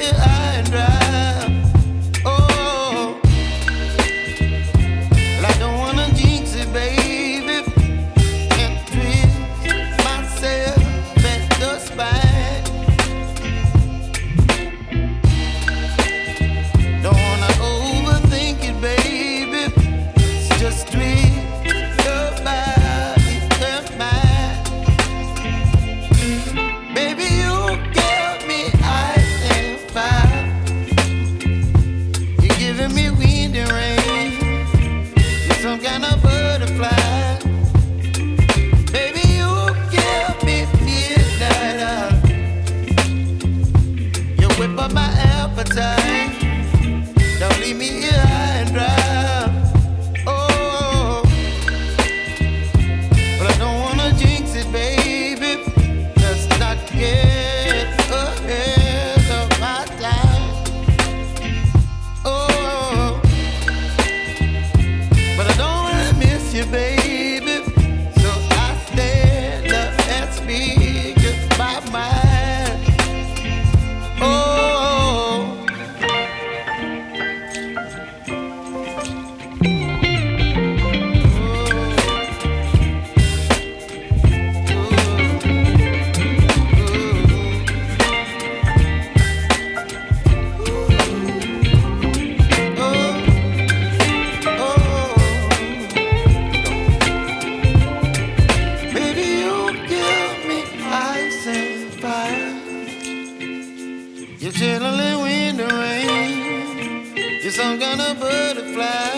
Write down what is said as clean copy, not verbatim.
here high and dry. Oh, well, I don't wanna jinx it, baby, and twist myself at the spine. Don't wanna overthink it, baby. It's just twist your body and mine. Baby, you give me ice and fire. You're giving me wind and rain. You're some kind of butterfly. Baby, you give me midnight. You whip up my appetite. Don't leave me here high and dry. Oh, but I don't wanna jinx it, baby. Let's not get ahead of my time. Oh, but I don't wanna miss you, baby. So I stand up and speak my mind. Oh. You're chilling in the rain. You're some kind of butterfly.